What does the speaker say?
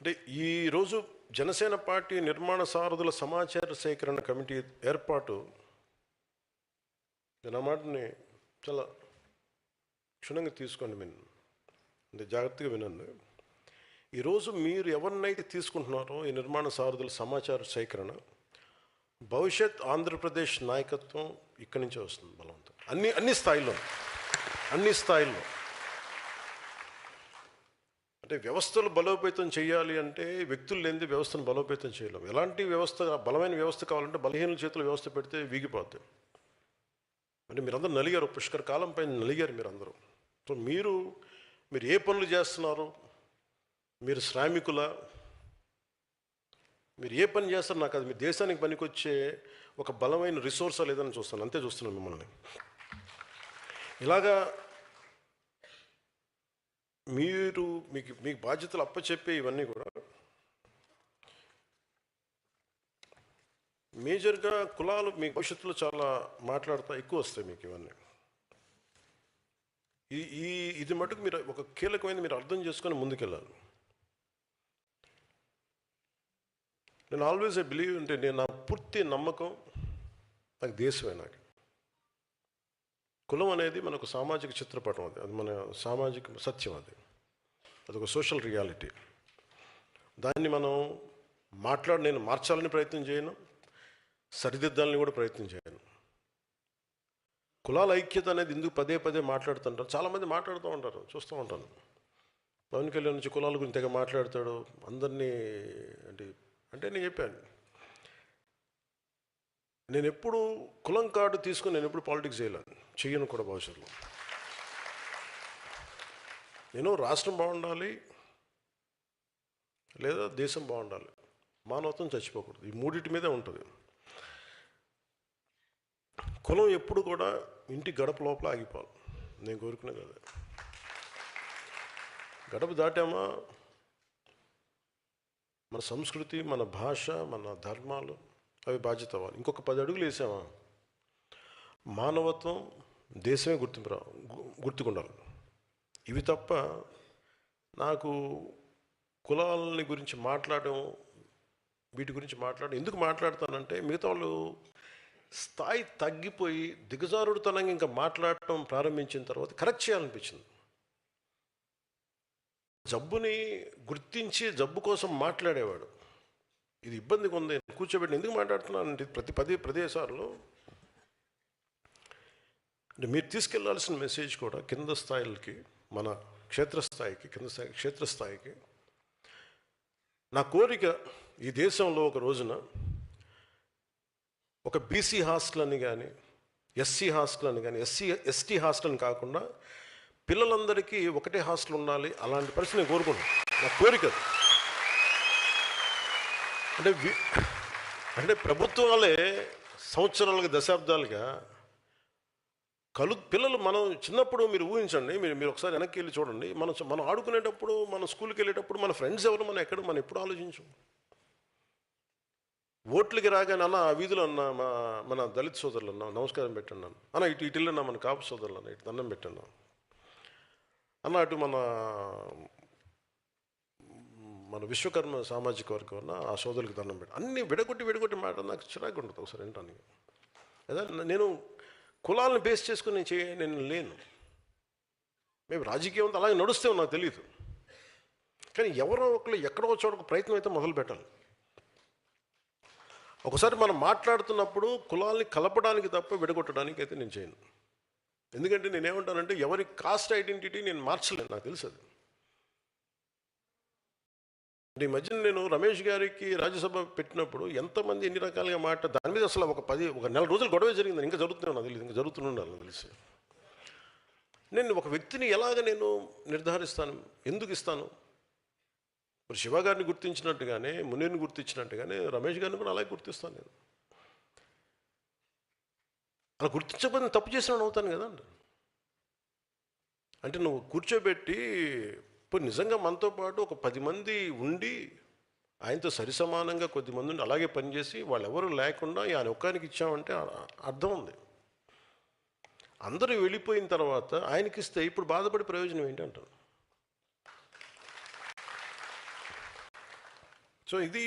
అంటే ఈరోజు జనసేన పార్టీ నిర్మాణ సారథుల సమాచార సేకరణ కమిటీ ఏర్పాటు, నా మాటని చాలా క్షుణ్ణంగా తీసుకోండి, అంటే జాగ్రత్తగా వినండి. ఈరోజు మీరు ఎవరినైతే తీసుకుంటున్నారో ఈ నిర్మాణ సారథుల సమాచార సేకరణ, భవిష్యత్ ఆంధ్రప్రదేశ్ నాయకత్వం ఇక్కడి నుంచే వస్తుంది బలవంతం, అన్ని స్థాయిల్లో. అంటే వ్యవస్థలు బలోపేతం చేయాలి అంటే వ్యక్తులు లేనిది వ్యవస్థను బలోపేతం చేయలేము. ఎలాంటి వ్యవస్థ, బలమైన వ్యవస్థ కావాలంటే బలహీన చేతుల వ్యవస్థ పెడితే వీగిపోద్ది. అంటే మీరందరూ నలిగారు, పుష్కర కాలం పైన నలిగారు మీరందరూ. సో మీరు ఏ పనులు చేస్తున్నారు, మీరు శ్రామికుల, మీరు ఏ పని చేస్తారు నాకు అది మీ దేశానికి పనికొచ్చే ఒక బలమైన రిసోర్సా లేదని చూస్తాను, అంతే చూస్తున్నాను మిమ్మల్ని. ఇలాగా మీరు మీకు బాధ్యతలు అప్పచెప్పే ఇవన్నీ కూడా మేజర్గా కులాలు మీ భవిష్యత్తులో చాలా మాట్లాడుతూ ఎక్కువ వస్తాయి మీకు ఇవన్నీ. ఇది మటుకు మీరు ఒక కీలకమైన మీరు అర్థం చేసుకొని ముందుకెళ్ళాలి. నేను ఆల్వేస్ ఐ బిలీవ్, అంటే నేను నా పూర్తి నమ్మకం నాకు దేశమే. నాకు కులం అనేది మనకు సామాజిక చిత్రపటం, అది మన సామాజిక సత్యం, అదొక సోషల్ రియాలిటీ. దాన్ని మనం నేను మార్చాలని ప్రయత్నం చేయను, సరిదిద్దాలని కూడా ప్రయత్నం చేయను. కులాల ఐక్యత అనేది ఎందుకు పదే మాట్లాడుతుంటారు, చాలామంది మాట్లాడుతూ ఉంటారు, చూస్తూ ఉంటాను. పవన్ కళ్యాణ్ నుంచి కులాల గురించి తెగ మాట్లాడతాడు అందరినీ. అంటే నేను చెప్పాను, నేను ఎప్పుడు కులం కార్డు తీసుకుని నేను ఎప్పుడు పాలిటిక్స్ చేయను కూడా భవిష్యత్తులో. నేను రాష్ట్రం బాగుండాలి లేదా దేశం బాగుండాలి, మానవత్వం చచ్చిపోకూడదు, ఈ మూడింటి మీదే ఉంటుంది. కులం ఎప్పుడు కూడా ఇంటి గడప లోపల ఆగిపోవాలి, నేను కోరుకునేది అదే. గడప దాటామా మన సంస్కృతి, మన భాష, మన ధర్మాలు అవి బాధ్యత అవ్వాలి. ఇంకొక 10 అడుగులు వేసామా మానవత్వం, దేశమే గుర్తుకుండాలి. ఇవి తప్ప నాకు కులాలని గురించి వీటి గురించి మాట్లాడడం ఎందుకు మాట్లాడతానంటే, మిగతా వాళ్ళు స్థాయి తగ్గిపోయి దిగజారుడుతనంగా ఇంకా మాట్లాడటం ప్రారంభించిన తర్వాత కరెక్ట్ చేయాలనిపించింది. జబ్బుని గుర్తించి జబ్బు కోసం మాట్లాడేవాడు, ఇది ఇబ్బందిగా ఉంది కూర్చోబెట్టి ఎందుకు మాట్లాడుతున్నానంటే ప్రతి ప్రదేశాల్లో అంటే మీరు తీసుకెళ్లాల్సిన మెసేజ్ కూడా కింద స్థాయిలకి, మన క్షేత్రస్థాయికి నా కోరిక, ఈ దేశంలో ఒక రోజున ఒక బీసీ హాస్టల్ అని కానీ, ఎస్సీ హాస్టల్ అని కానీ, ఎస్టీ హాస్టల్ అని కాకుండా పిల్లలందరికీ ఒకటే హాస్టల్ ఉండాలి, అలాంటి పరిస్థితి నేను కోరుకుంటున్నాను. నా కోరిక అంటే ప్రభుత్వాలే సంవత్సరాలుగా, దశాబ్దాలుగా పిల్లలు, మనం చిన్నప్పుడు మీరు ఊహించండి, మీరు ఒకసారి వెనక్కి వెళ్ళి చూడండి, మనం ఆడుకునేటప్పుడు, మన స్కూల్కి వెళ్ళేటప్పుడు మన ఫ్రెండ్స్ ఎవరు, మనం ఎప్పుడు ఆలోచించు. ఓట్లకి రాగానే అన్న ఆ వీధిలో అన్న మన దళిత సోదరులు అన్న నమస్కారం పెట్టండి అన్న ఇటు వెళ్ళన్నా మన కాపు సోదరులు అన్న ఇటు దండం పెట్టండి అన్న అటు మన విశ్వకర్మ సామాజిక వర్గం అన్న ఆ సోదరులకు దండం పెట్టి అన్నీ విడగొట్టి మాట నాకు చిరాకు ఉంటుంది ఒకసారి వినటానికి. అదే నేను కులాలను బేస్ చేసుకుని నేను లేను. మేము రాజకీయం అంతా అలాగే నడుస్తే నాకు తెలియదు, కానీ ఎవరో ఒకరు ఎక్కడో చోట ప్రయత్నం అయితే మొదలు పెట్టాలి. ఒకసారి మనం మాట్లాడుతున్నప్పుడు కులాల్ని కలపడానికి తప్ప విడగొట్టడానికి అయితే నేను చేయను. ఎందుకంటే నేనేమంటానంటే ఎవరి కాస్ట్ ఐడెంటిటీ నేను మార్చలేను, నాకు తెలుసు అది. అంటే ఈ మధ్యన నేను రమేష్ గారికి రాజ్యసభ పెట్టినప్పుడు ఎంతమంది ఎన్ని రకాలుగా దాని మీద అసలు ఒక నెల రోజులు గొడవ జరిగిందని, ఇంకా జరుగుతున్నాను నాకు తెలియదు, ఇంకా జరుగుతుండాలి నాకు తెలిసి. నేను ఒక వ్యక్తిని ఎలాగ నేను నిర్ధారిస్తాను, ఎందుకు ఇస్తాను? మరి శివ గారిని గుర్తించినట్టుగానే, మునీర్ని గుర్తించినట్టుగానే రమేష్ గారిని కూడా అలాగే గుర్తిస్తాను నేను. అలా గుర్తించకపోతే తప్పు చేసిన అవుతాను కదా. అంటే నువ్వు కూర్చోబెట్టి ఇప్పుడు నిజంగా మనతో పాటు ఒక 10 మంది ఉండి ఆయనతో సరిసమానంగా కొద్దిమంది ఉండి అలాగే పనిచేసి వాళ్ళెవరూ లేకుండా ఆయన ఒక్కరికి ఇచ్చామంటే అర్థం ఉంది. అందరూ వెళ్ళిపోయిన తర్వాత ఆయనకిస్తే ఇప్పుడు బాధపడే ప్రయోజనం ఏంటంటారు? సో ఇది